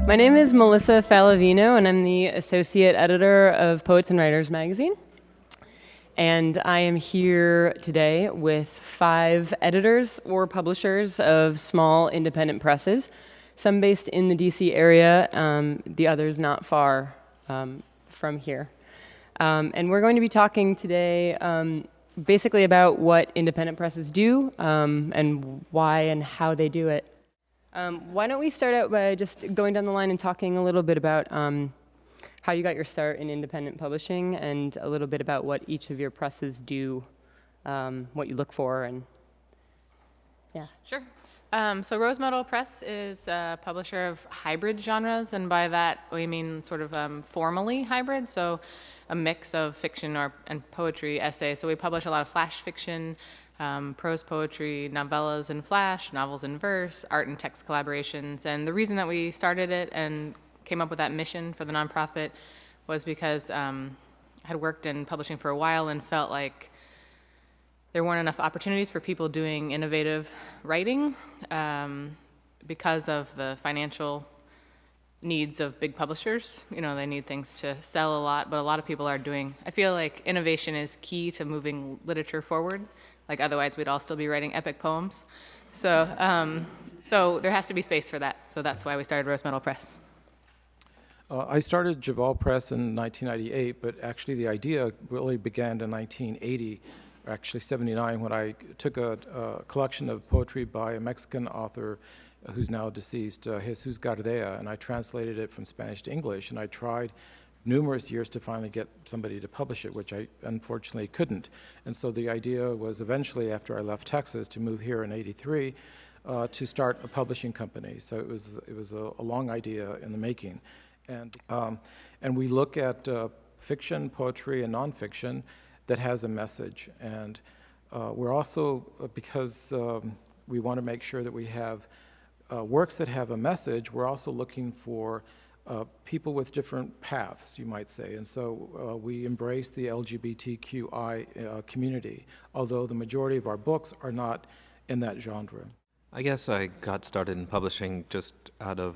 My name is Melissa Faliveno, and I'm the associate editor of Poets and Writers magazine. And I am here today with 5 editors or publishers of small independent presses, some based in the DC area, the others not far from here. And we're going to be talking today basically about what independent presses do and why and how they do it. Why don't we start out by just going down the line and talking a little bit about how you got your start in independent publishing and a little bit about what each of your presses do, what you look for, and yeah. Sure. So Rose Metal Press is a publisher of hybrid genres, and by that we mean sort of formally hybrid, so a mix of fiction and poetry, essay. So we publish a lot of flash fiction, prose poetry, novellas in flash, novels in verse, art and text collaborations. And the reason that we started it and came up with that mission for the nonprofit was because I had worked in publishing for a while and felt like there weren't enough opportunities for people doing innovative writing because of the financial needs of big publishers. You know, they need things to sell a lot, but a lot of people are doing, I feel like innovation is key to moving literature forward. Like otherwise we'd all still be writing epic poems. So there has to be space for that. So that's why we started Rose Metal Press. I started Gival Press in 1998, but actually the idea really began in 1980, or actually 79, when I took a collection of poetry by a Mexican author who's now deceased, Jesus Gardea, and I translated it from Spanish to English, and I tried numerous years to finally get somebody to publish it, which I unfortunately couldn't. And so the idea was eventually, after I left Texas, to move here in '83 to start a publishing company. So it was a long idea in the making. And we look at fiction, poetry, and nonfiction that has a message. And we're also, because we want to make sure that we have works that have a message, we're also looking for people with different paths, you might say. And so we embrace the LGBTQI community, although the majority of our books are not in that genre. I guess I got started in publishing just out of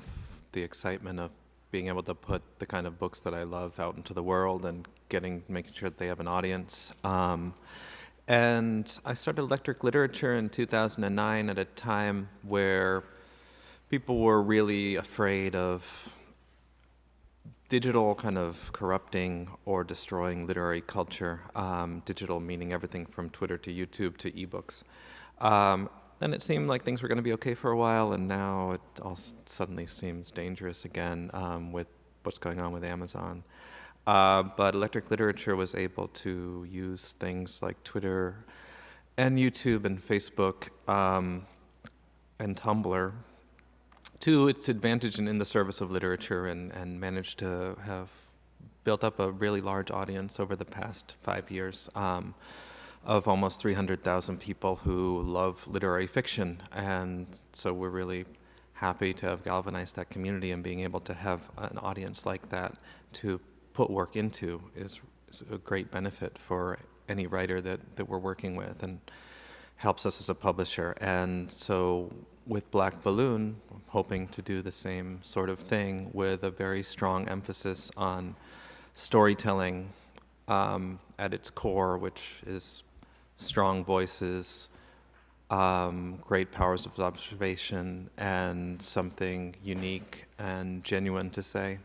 the excitement of being able to put the kind of books that I love out into the world and making sure that they have an audience. And I started Electric Literature in 2009 at a time where people were really afraid of digital kind of corrupting or destroying literary culture, digital meaning everything from Twitter to YouTube to ebooks. Then it seemed like things were going to be okay for a while, and now it all suddenly seems dangerous again with what's going on with Amazon. But Electric Literature was able to use things like Twitter and YouTube and Facebook and Tumblr to its advantage and in the service of literature, and managed to have built up a really large audience over the past 5 years of almost 300,000 people who love literary fiction. And so we're really happy to have galvanized that community, and being able to have an audience like that to put work into is a great benefit for any writer that we're working with, and helps us as a publisher. And so with Black Balloon, I'm hoping to do the same sort of thing with a very strong emphasis on storytelling at its core, which is strong voices, great powers of observation, and something unique and genuine to say.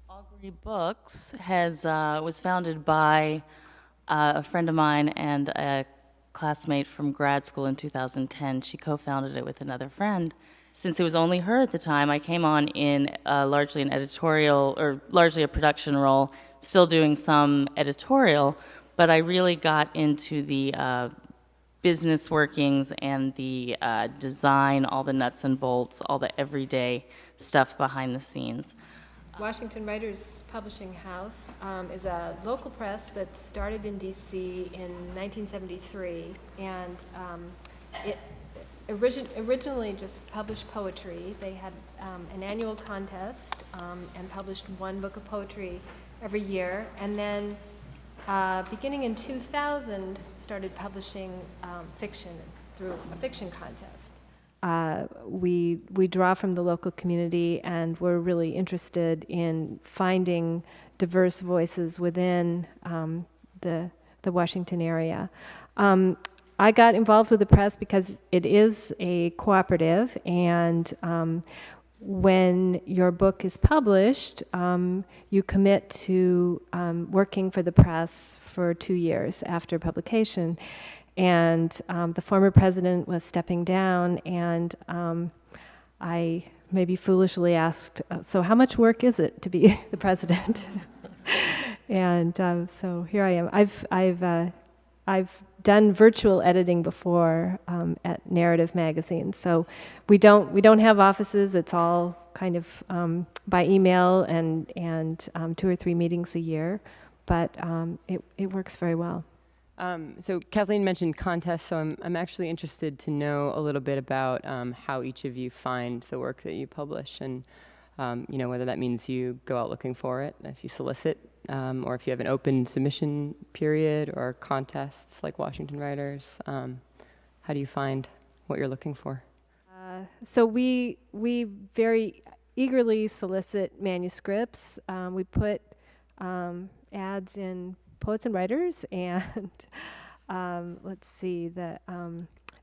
Augury Books was founded by a friend of mine and a classmate from grad school in 2010. She co-founded it with another friend. Since it was only her at the time, I came on in largely an editorial, or largely a production role, still doing some editorial, but I really got into the business workings and the design, all the nuts and bolts, all the everyday stuff behind the scenes. Washington Writers Publishing House is a local press that started in DC in 1973, and it originally just published poetry. They had an annual contest and published one book of poetry every year, and then beginning in 2000 started publishing fiction through a fiction contest. we draw from the local community, and we're really interested in finding diverse voices within the Washington area. I got involved with the press because it is a cooperative, and when your book is published, you commit to working for the press for 2 years after publication. And the former president was stepping down, and I maybe foolishly asked, so how much work is it to be the president? And so here I am. I've done virtual editing before at Narrative Magazine. So we don't have offices. It's all kind of by email and 2 or 3 meetings a year, but it works very well. So Kathleen mentioned contests, so I'm actually interested to know a little bit about how each of you find the work that you publish, and whether that means you go out looking for it, if you solicit, or if you have an open submission period or contests like Washington Writers. How do you find what you're looking for? So we very eagerly solicit manuscripts. We put ads in Poets and Writers, and let's see, there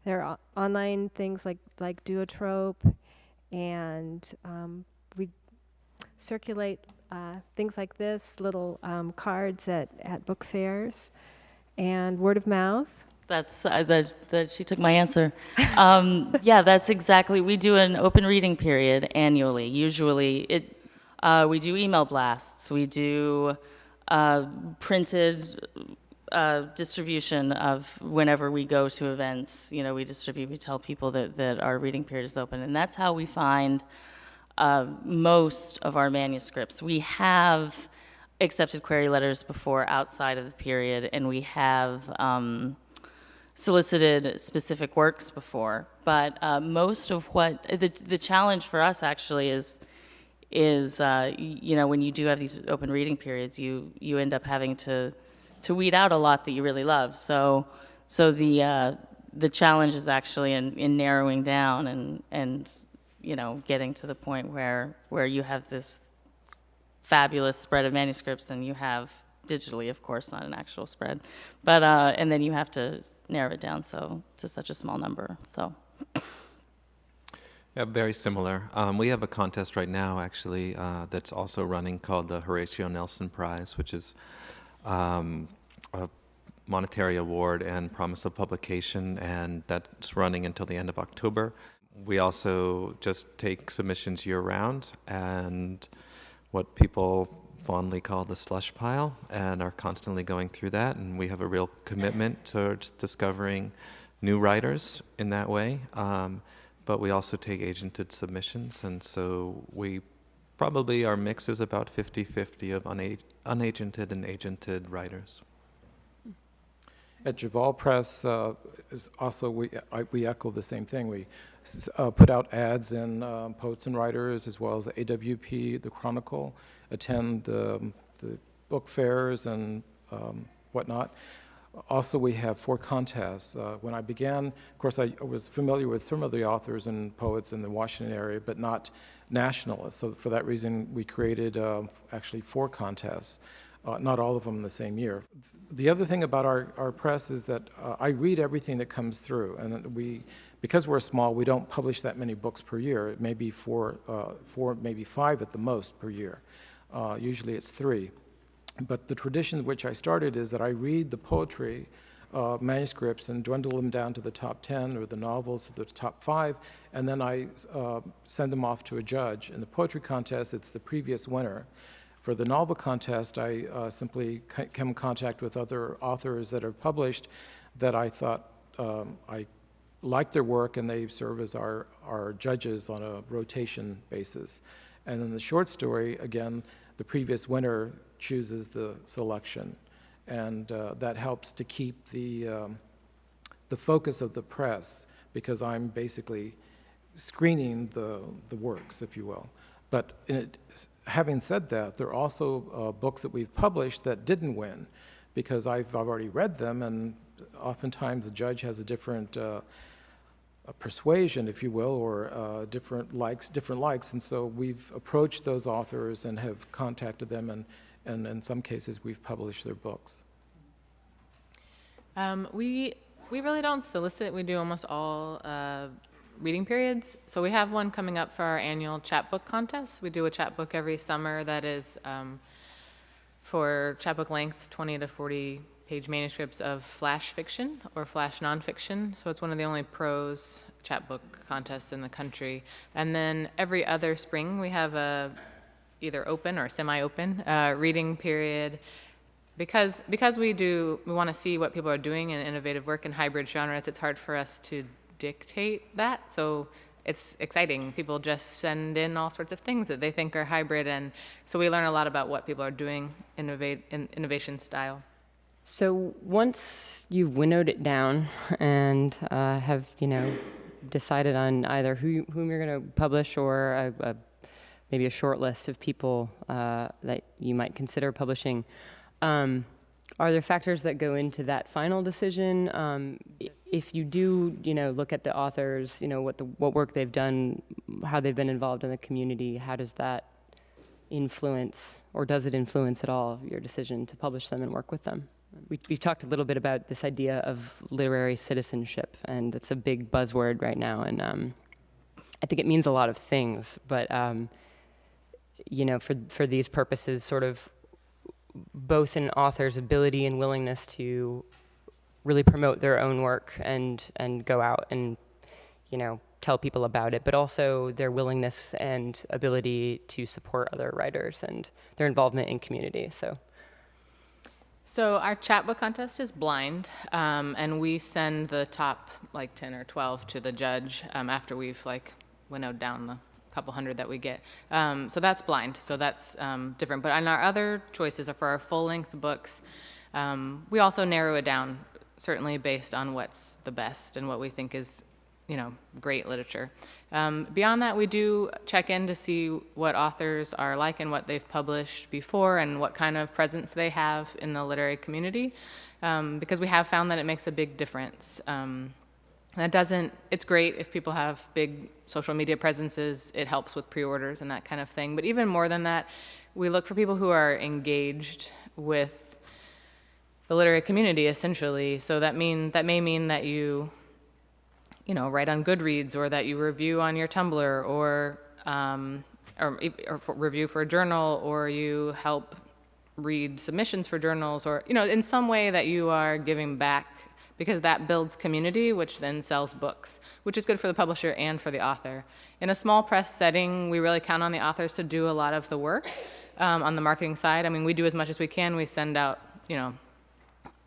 are online things like Duotrope, and we circulate things like this, little cards at book fairs, and word of mouth. That's that she took my answer. Yeah, that's exactly. We do an open reading period annually. Usually, we do email blasts. We do printed distribution of whenever we go to events. We distribute. We tell people that our reading period is open, and that's how we find most of our manuscripts. We have accepted query letters before outside of the period, and we have solicited specific works before. But most of what the challenge for us actually is when you do have these open reading periods, you end up having to weed out a lot that you really love. So the challenge is actually in narrowing down and getting to the point where you have this fabulous spread of manuscripts, and you have digitally, of course, not an actual spread, but and then you have to narrow it down to such a small number. So. Yeah, very similar. We have a contest right now, actually, that's also running called the Horatio Nelson Prize, which is a monetary award and promise of publication, and that's running until the end of October. We also just take submissions year-round, and what people fondly call the slush pile, and are constantly going through that, and we have a real commitment towards discovering new writers in that way. But we also take agented submissions, and so our mix is about 50-50 of unagented and agented writers. At Gival Press, is also we echo the same thing. We put out ads in Poets and Writers, as well as the AWP, the Chronicle, attend the book fairs and whatnot. Also, we have 4 contests. When I began, of course, I was familiar with some of the authors and poets in the Washington area, but not national. So for that reason, we created actually 4 contests, not all of them in the same year. The other thing about our press is that I read everything that comes through, and because we're small, we don't publish that many books per year. It may be 4, maybe 5 at the most per year. Usually it's 3. But the tradition which I started is that I read the poetry manuscripts and dwindle them down to the top 10, or the novels to the top 5, and then I send them off to a judge. In the poetry contest, it's the previous winner. For the novel contest, I simply come in contact with other authors that are published that I thought I liked their work, and they serve as our judges on a rotation basis. And then the short story, again, the previous winner chooses the selection, and that helps to keep the focus of the press, because I'm basically screening the works, if you will. But having said that, there are also books that we've published that didn't win, because I've already read them, and oftentimes the judge has a different persuasion, if you will, or different likes. And so we've approached those authors and have contacted them, and in some cases we've published their books. We really don't solicit. We do almost all reading periods. So we have one coming up for our annual chapbook contest. We do a chapbook every summer that is for chapbook length, 20 to 40 page manuscripts of flash fiction or flash nonfiction. So it's one of the only prose chapbook contests in the country. And then every other spring we have a either open or semi-open reading period. Because we want to see what people are doing in innovative work in hybrid genres, it's hard for us to dictate that. So it's exciting. People just send in all sorts of things that they think are hybrid, and so we learn a lot about what people are doing in innovation style. So once you've winnowed it down and have decided on either whom you're going to publish or maybe a short list of people that you might consider publishing, are there factors that go into that final decision? If you do, look at the authors, what work they've done, how they've been involved in the community, how does that influence, or does it influence at all your decision to publish them and work with them? We've talked a little bit about this idea of literary citizenship, and it's a big buzzword right now, and I think it means a lot of things, but for these purposes, sort of both an author's ability and willingness to really promote their own work and go out and tell people about it, but also their willingness and ability to support other writers and their involvement in community. So our chapbook contest is blind, and we send the top 10 or 12 to the judge after we've winnowed down the couple hundred that we get. So that's blind, so that's different. But on our other choices for our full-length books, we also narrow it down, certainly based on what's the best and what we think is, great literature. Beyond that, we do check in to see what authors are like and what they've published before and what kind of presence they have in the literary community, because we have found that it makes a big difference. It's great if people have big social media presences. It helps with pre-orders and that kind of thing. But even more than that, we look for people who are engaged with the literary community, essentially. So that may mean that you write on Goodreads, or that you review on your Tumblr, or review for a journal, or you help read submissions for journals, or in some way that you are giving back, because that builds community, which then sells books, which is good for the publisher and for the author. In a small press setting, we really count on the authors to do a lot of the work on the marketing side. I mean, we do as much as we can. We send out,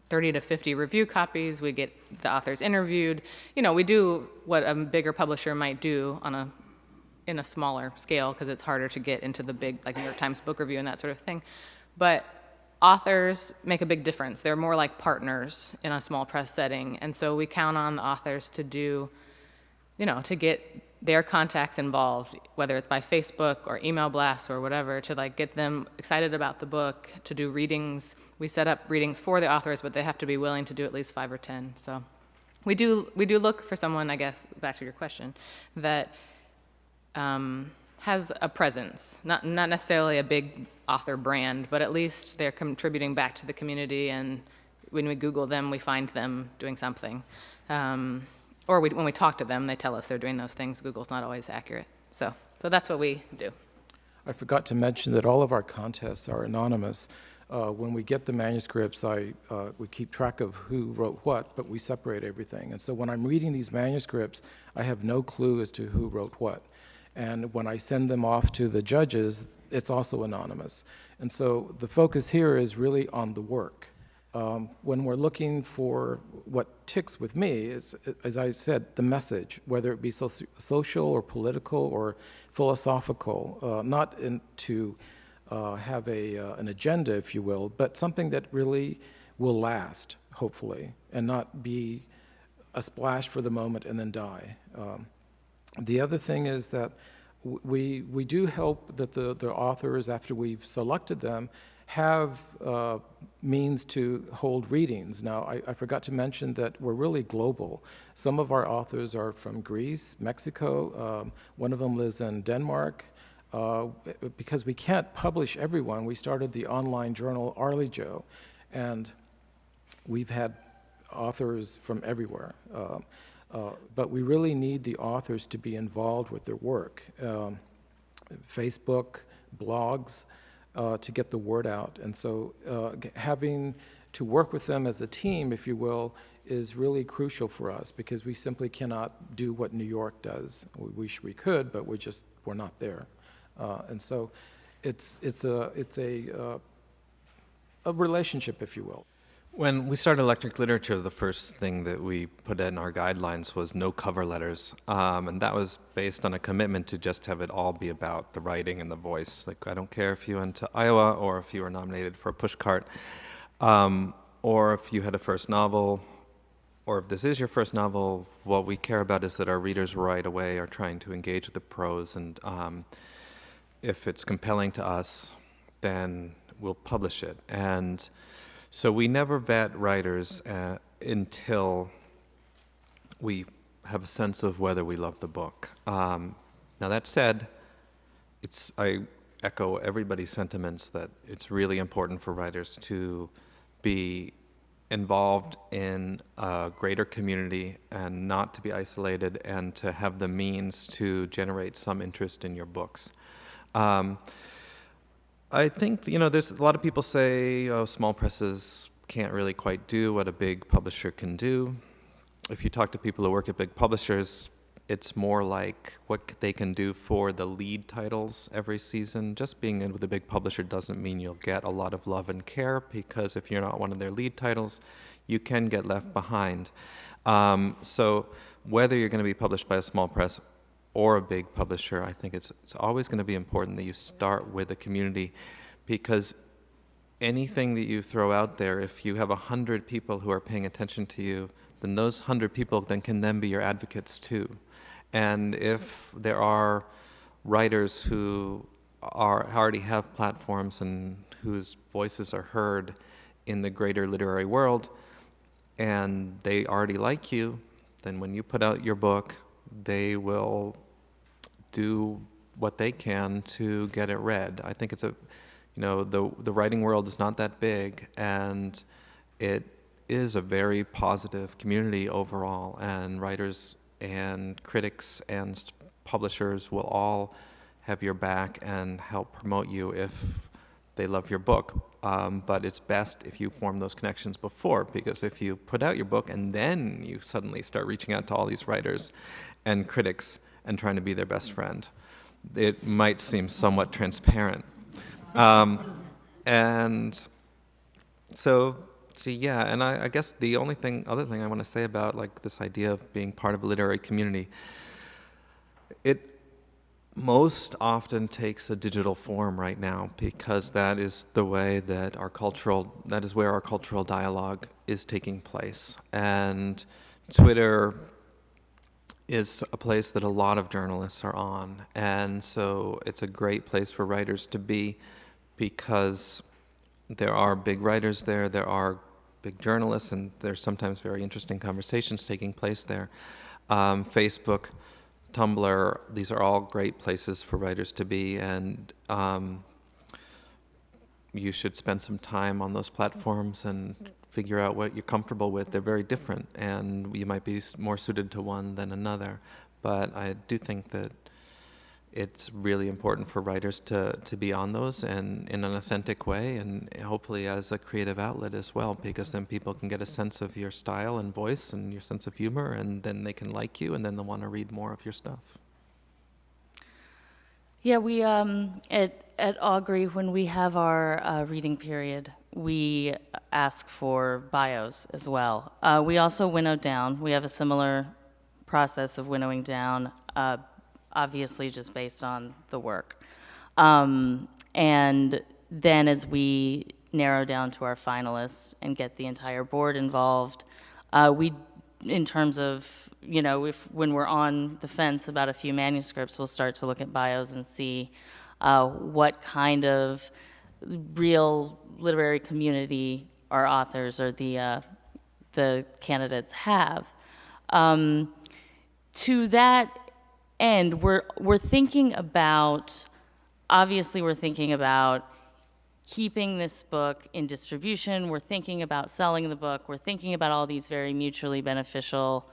30 to 50 review copies. We get the authors interviewed. We do what a bigger publisher might do in a smaller scale, because it's harder to get into the big, New York Times Book Review and that sort of thing. But authors make a big difference. They're more like partners in a small press setting. And so we count on the authors to do, to get their contacts involved, whether it's by Facebook or email blasts or whatever, to get them excited about the book, to do readings. We set up readings for the authors, but they have to be willing to do at least 5 or 10. So we do look for someone, I guess, back to your question, that has a presence, not necessarily a big author brand, but at least they're contributing back to the community, and when we Google them, we find them doing something. Or when we talk to them, they tell us they're doing those things. Google's not always accurate. So that's what we do. I forgot to mention that all of our contests are anonymous. When we get the manuscripts, we keep track of who wrote what, but we separate everything. And so when I'm reading these manuscripts, I have no clue as to who wrote what. And when I send them off to the judges, it's also anonymous. And so the focus here is really on the work. When we're looking for what ticks with me is, as I said, the message, whether it be social or political or philosophical, not to have an agenda, if you will, but something that really will last, hopefully, and not be a splash for the moment and then die. The other thing is that We do help that the authors, after we've selected them, have means to hold readings. Now, I forgot to mention that we're really global. Some of our authors are from Greece, Mexico. One of them lives in Denmark. Because we can't publish everyone, we started the online journal Arlijo, and we've had authors from everywhere. But we really need the authors to be involved with their work. Facebook, blogs, to get the word out. And so having to work with them as a team, if you will, is really crucial for us, because we simply cannot do what New York does. We wish we could, but we're not there. And so it's a relationship, if you will. When we started Electric Literature, the first thing that we put in our guidelines was no cover letters. And that was based on a commitment to just have it all be about the writing and the voice. Like, I don't care if you went to Iowa or if you were nominated for a pushcart, or if you had a first novel, or if this is your first novel. What we care about is that our readers right away are trying to engage with the prose, and if it's compelling to us, then we'll publish it. And so we never vet writers until we have a sense of whether we love the book. Now that said, I echo everybody's sentiments that it's really important for writers to be involved in a greater community and not to be isolated, and to have the means to generate some interest in your books. I think, there's a lot of people say, oh, small presses can't really quite do what a big publisher can do. If you talk to people who work at big publishers, it's more like what they can do for the lead titles every season. Just being in with a big publisher doesn't mean you'll get a lot of love and care, because if you're not one of their lead titles, you can get left behind. So whether you're going to be published by a small press or a big publisher, I think it's always going to be important that you start with a community, because anything that you throw out there, if you have 100 people who are paying attention to you, then those 100 people can then be your advocates too. And if there are writers who already have platforms and whose voices are heard in the greater literary world, and they already like you, then when you put out your book, they will do what they can to get it read. I think it's the writing world is not that big, and it is a very positive community overall, and writers and critics and publishers will all have your back and help promote you if they love your book. But it's best if you form those connections before, because if you put out your book and then you suddenly start reaching out to all these writers and critics and trying to be their best friend, it might seem somewhat transparent. And so yeah, and I guess the other thing I want to say about like this idea of being part of a literary community, it most often takes a digital form right now, because that is the way that that is where our cultural dialogue is taking place. And Twitter is a place that a lot of journalists are on, and so it's a great place for writers to be, because there are big writers there, there are big journalists, and there's sometimes very interesting conversations taking place there. Facebook, Tumblr, these are all great places for writers to be, and you should spend some time on those platforms and figure out what you're comfortable with. They're very different, and you might be more suited to one than another. But I do think that it's really important for writers to be on those, and in an authentic way, and hopefully as a creative outlet as well, because then people can get a sense of your style and voice and your sense of humor, and then they can like you, and then they'll want to read more of your stuff. Yeah, we at Augury, when we have our reading period, we ask for bios as well. We also winnow down. We have a similar process of winnowing down, obviously just based on the work. And then as we narrow down to our finalists and get the entire board involved, we in terms of, when we're on the fence about a few manuscripts, we'll start to look at bios and see what kind of real literary community our authors or the candidates have. To that end, we're thinking about, obviously we're thinking about keeping this book in distribution, we're thinking about selling the book, we're thinking about all these very mutually beneficial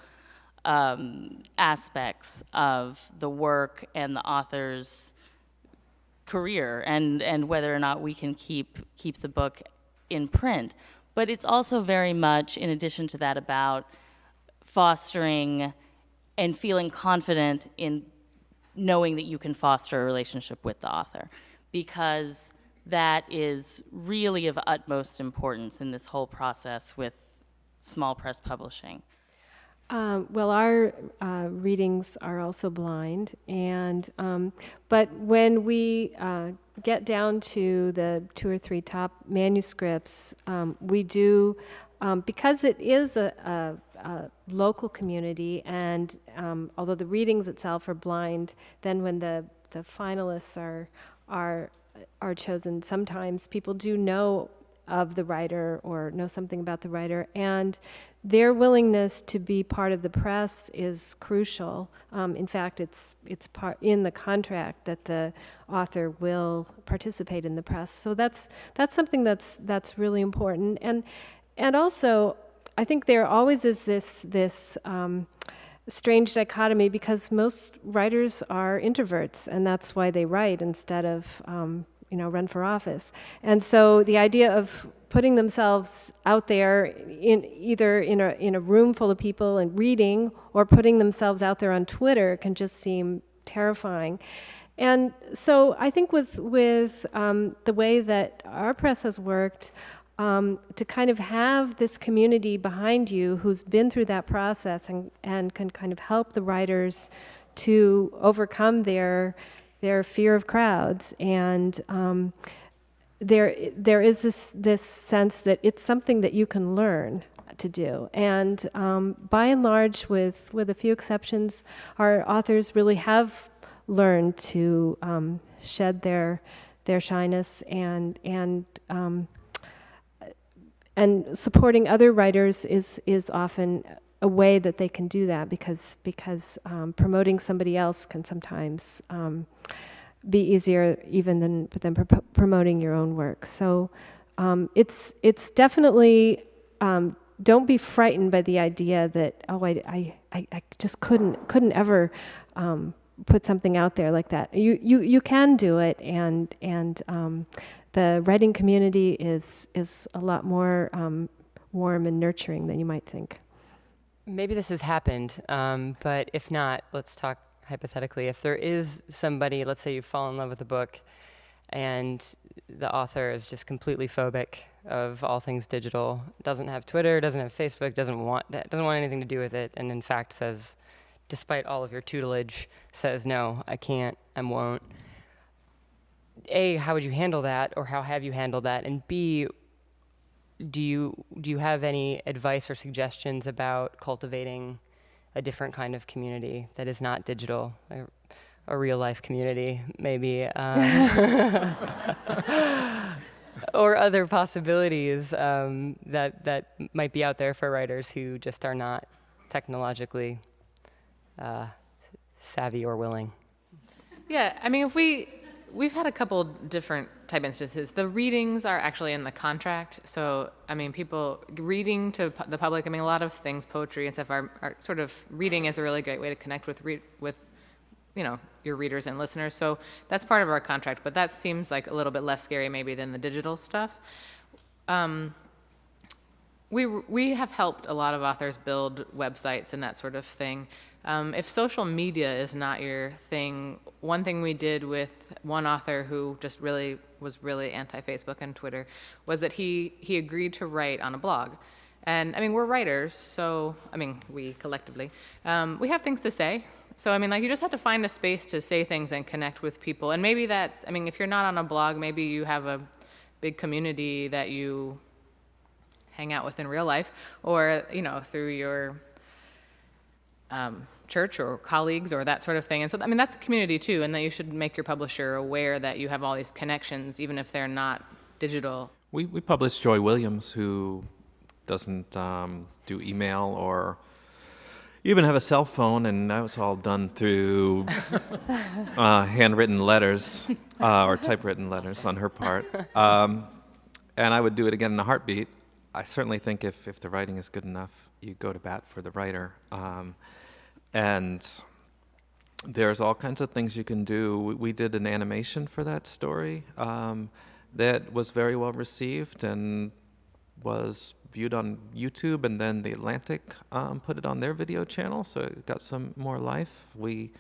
aspects of the work and the author's career, and whether or not we can keep the book in print. But it's also very much, in addition to that, about fostering and feeling confident in knowing that you can foster a relationship with the author, because that is really of utmost importance in this whole process with small press publishing. Well, our readings are also blind, and but when we get down to the 2 or 3 top manuscripts, we do, because it is a local community, and although the readings itself are blind, then when the finalists are chosen, sometimes people do know of the writer or know something about the writer, and their willingness to be part of the press is crucial. In fact, it's part in the contract that the author will participate in the press. So that's something that's really important. And also, I think there always is this strange dichotomy, because most writers are introverts, and that's why they write instead of run for office. And so the idea of putting themselves out there either in a room full of people and reading, or putting themselves out there on Twitter, can just seem terrifying. And so I think with the way that our press has worked, to kind of have this community behind you who's been through that process and can kind of help the writers to overcome their fear of crowds, and there is this sense that it's something that you can learn to do. And by and large, with a few exceptions, our authors really have learned to shed their shyness, and supporting other writers is often a way that they can do that, because promoting somebody else can sometimes be easier even than promoting your own work. So it's definitely, don't be frightened by the idea that, I just couldn't ever put something out there like that. You can do it, and the writing community is a lot more warm and nurturing than you might think. Maybe this has happened, but if not, let's talk hypothetically. If there is somebody, let's say you fall in love with a book, and the author is just completely phobic of all things digital, doesn't have Twitter, doesn't have Facebook, doesn't want anything to do with it, and in fact says, despite all of your tutelage, says, no, I can't, I won't. A, how would you handle that, or how have you handled that? And B, do you have any advice or suggestions about cultivating a different kind of community that is not digital, a real life community, maybe, or other possibilities that might be out there for writers who just are not technologically savvy or willing? Yeah, I mean, we've had a couple different type instances. The readings are actually in the contract. So, I mean, people reading to the public, I mean, a lot of things, poetry and stuff, are sort of, reading is a really great way to connect with your readers and listeners. So that's part of our contract, but that seems like a little bit less scary maybe than the digital stuff. We have helped a lot of authors build websites and that sort of thing. If social media is not your thing, one thing we did with one author who just was really anti-Facebook and Twitter was that he agreed to write on a blog. And I mean, we're writers, so, I mean, we collectively, we have things to say. So, I mean, like, you just have to find a space to say things and connect with people. And maybe that's, I mean, if you're not on a blog, maybe you have a big community that you hang out with in real life, or, through your church or colleagues or that sort of thing. And so, I mean, that's a community too, and that you should make your publisher aware that you have all these connections, even if they're not digital. We published Joy Williams, who doesn't do email or even have a cell phone, and that was all done through handwritten letters or typewritten letters on her part. And I would do it again in a heartbeat. I certainly think if the writing is good enough, you go to bat for the writer. And there's all kinds of things you can do. We did an animation for that story that was very well received and was viewed on YouTube, and then The Atlantic put it on their video channel, so it got some more life. We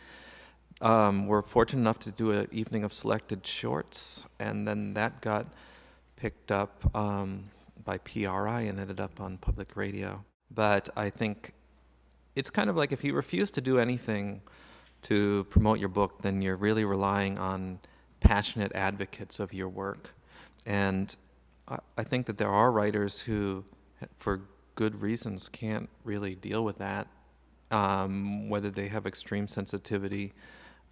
were fortunate enough to do an evening of selected shorts, and then that got picked up by PRI and ended up on public radio. But I think it's kind of like if you refuse to do anything to promote your book, then you're really relying on passionate advocates of your work. And I think that there are writers who, for good reasons, can't really deal with that, whether they have extreme sensitivity.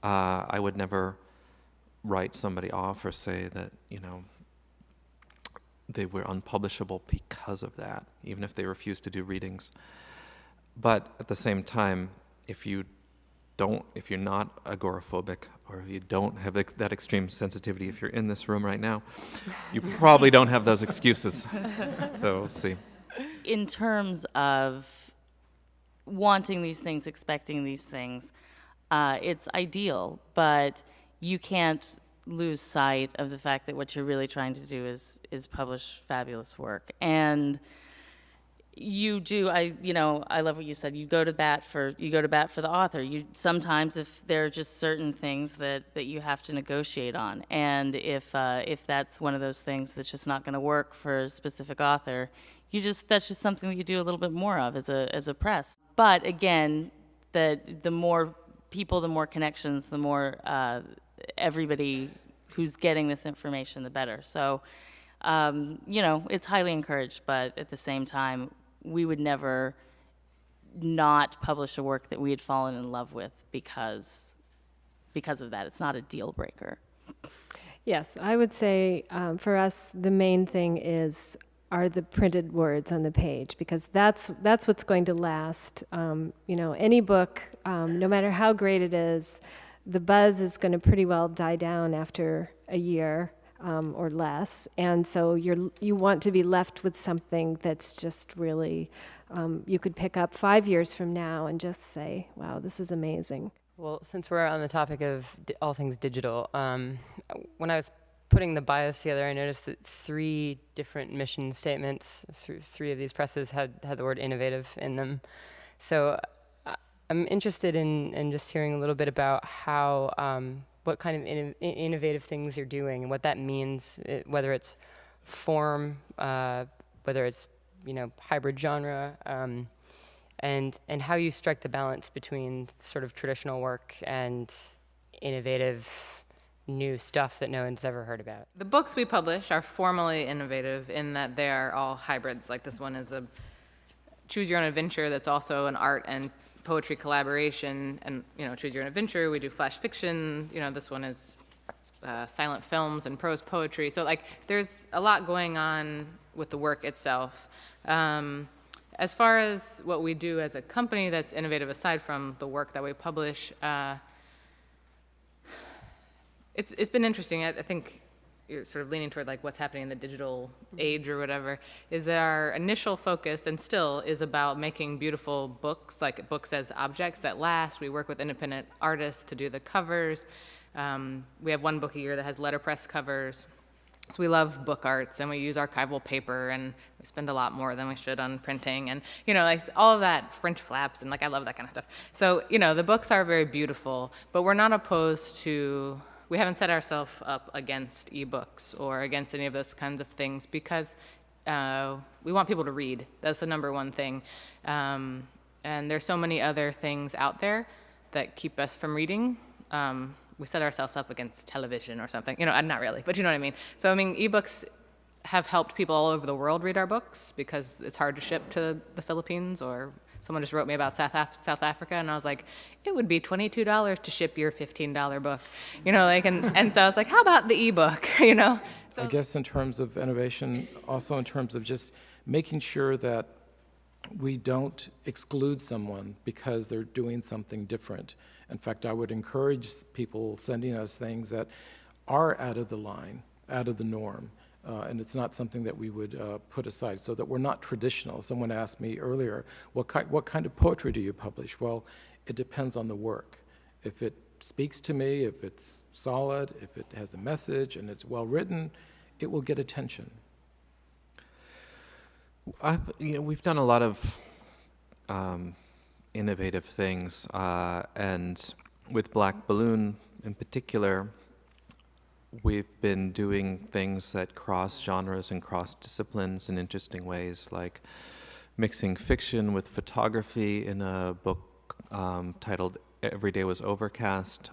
I would never write somebody off or say that, they were unpublishable because of that, even if they refuse to do readings. But at the same time, if you're not agoraphobic, or if you don't have that extreme sensitivity, if you're in this room right now, you probably don't have those excuses. So we'll see. In terms of wanting these things, expecting these things, it's ideal, but you can't lose sight of the fact that what you're really trying to do is publish fabulous work. And you do, I love what you said. You go to bat for the author. Sometimes if there are just certain things that you have to negotiate on, and if that's one of those things that's just not going to work for a specific author, that's just something that you do a little bit more of as a press. But again, the more people, the more connections, the more everybody who's getting this information, the better. So, it's highly encouraged, but at the same time, we would never not publish a work that we had fallen in love with because of that. It's not a deal breaker. Yes, I would say for us, the main thing are the printed words on the page, because that's what's going to last. Any book, no matter how great it is, the buzz is going to pretty well die down after a year or less, and so you want to be left with something that's just really you could pick up 5 years from now and just say, "Wow, this is amazing." Well, since we're on the topic of all things digital, when I was putting the bios together, I noticed that 3 different mission statements through 3 of these presses had the word innovative in them. So I'm interested in just hearing a little bit about how, what kind of innovative things you're doing and what that means, whether it's form, whether it's, hybrid genre, and how you strike the balance between sort of traditional work and innovative new stuff that no one's ever heard about. The books we publish are formally innovative in that they are all hybrids. Like this one is a choose your own adventure that's also an art and poetry collaboration, and choose your own adventure. We do flash fiction. This one is silent films and prose poetry. So there's a lot going on with the work itself. As far as what we do as a company that's innovative, aside from the work that we publish, it's been interesting. I think you're sort of leaning toward what's happening in the digital age or whatever, is that our initial focus, and still, is about making beautiful books, like books as objects that last. We work with independent artists to do the covers. We have one book a year that has letterpress covers. So we love book arts, and we use archival paper, and we spend a lot more than we should on printing, and all of that, French flaps, and I love that kind of stuff. So the books are very beautiful, but we're not opposed to. We haven't set ourselves up against ebooks or against any of those kinds of things, because we want people to read. That's the number one thing. And there's so many other things out there that keep us from reading. We set ourselves up against television or something. Not really, but you know what I mean. So, ebooks have helped people all over the world read our books because it's hard to ship to the Philippines or someone just wrote me about South Africa, and I was like, it would be $22 to ship your $15 book, and so I was like, how about the ebook, So I guess in terms of innovation, also in terms of just making sure that we don't exclude someone because they're doing something different. In fact, I would encourage people sending us things that are out of the line, out of the norm, and it's not something that we would put aside, so that we're not traditional. Someone asked me earlier, what kind of poetry do you publish? Well, it depends on the work. If it speaks to me, if it's solid, if it has a message and it's well written, it will get attention. We've done a lot of innovative things, and with Black Balloon in particular, we've been doing things that cross genres and cross disciplines in interesting ways, like mixing fiction with photography in a book titled Every Day Was Overcast,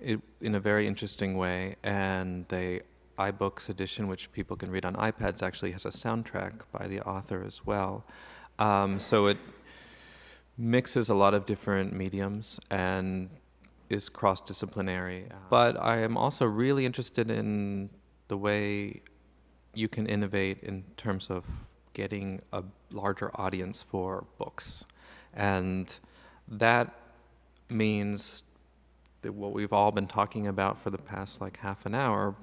in a very interesting way, and the iBooks edition, which people can read on iPads, actually has a soundtrack by the author as well. So it mixes a lot of different mediums and is cross-disciplinary. But I am also really interested in the way you can innovate in terms of getting a larger audience for books. And that means that what we've all been talking about for the past half an hour,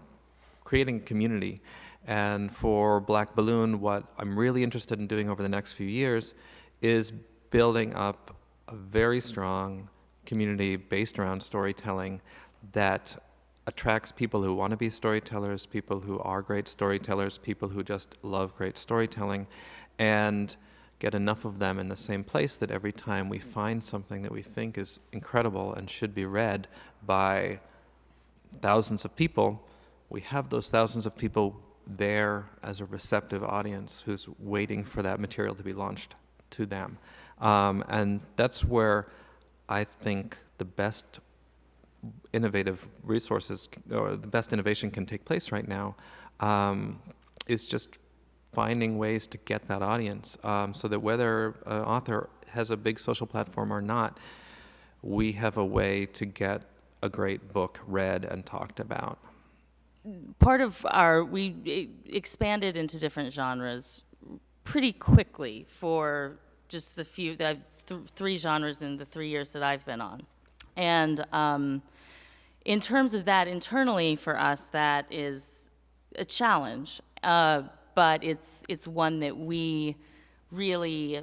creating community. And for Black Balloon, what I'm really interested in doing over the next few years is building up a very strong community based around storytelling that attracts people who want to be storytellers, people who are great storytellers, people who just love great storytelling, and get enough of them in the same place that every time we find something that we think is incredible and should be read by thousands of people, we have those thousands of people there as a receptive audience who's waiting for that material to be launched to them. And that's where I think the best innovative resources, or the best innovation can take place right now, is just finding ways to get that audience, so that whether an author has a big social platform or not, we have a way to get a great book read and talked about. Part of we expanded into different genres pretty quickly for just the few, three genres in the 3 years that I've been on. And in terms of that, internally for us, that is a challenge, but it's one that we really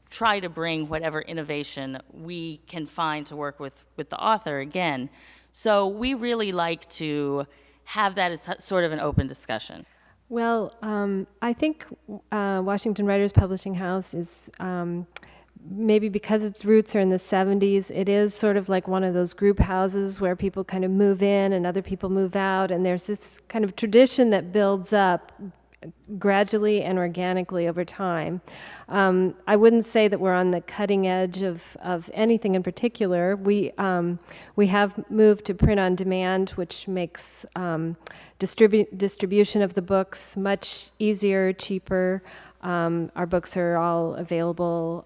try to bring whatever innovation we can find to work with the author again. So we really like to have that as sort of an open discussion. Well, I think Washington Writers Publishing House is, maybe because its roots are in the 70s, it is sort of like one of those group houses where people kind of move in and other people move out, and there's this kind of tradition that builds up gradually and organically over time. I wouldn't say that we're on the cutting edge of anything in particular. We have moved to print on demand, which makes distribution of the books much easier, cheaper. Our books are all available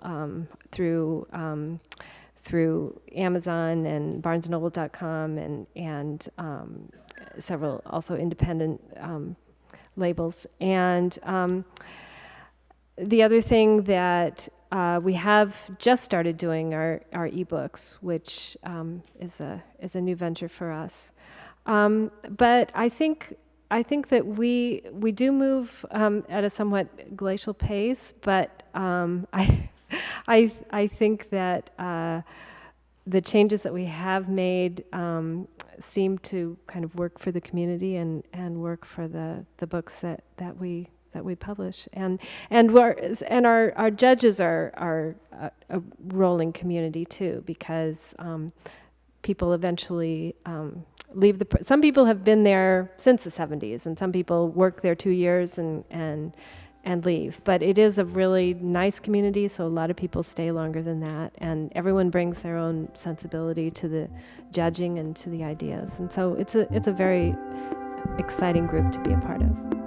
through Amazon and BarnesandNoble.com and several also independent labels. And the other thing that we have just started doing are ebooks, which is a new venture for us. But I think that we do move at a somewhat glacial pace, but I think that the changes that we have made seem to kind of work for the community and work for the books that we publish, and our judges are a rolling community too, because people eventually leave some people have been there since the 70s, and some people work there 2 years and leave. But it is a really nice community, so a lot of people stay longer than that, and everyone brings their own sensibility to the judging and to the ideas, and so it's a very exciting group to be a part of.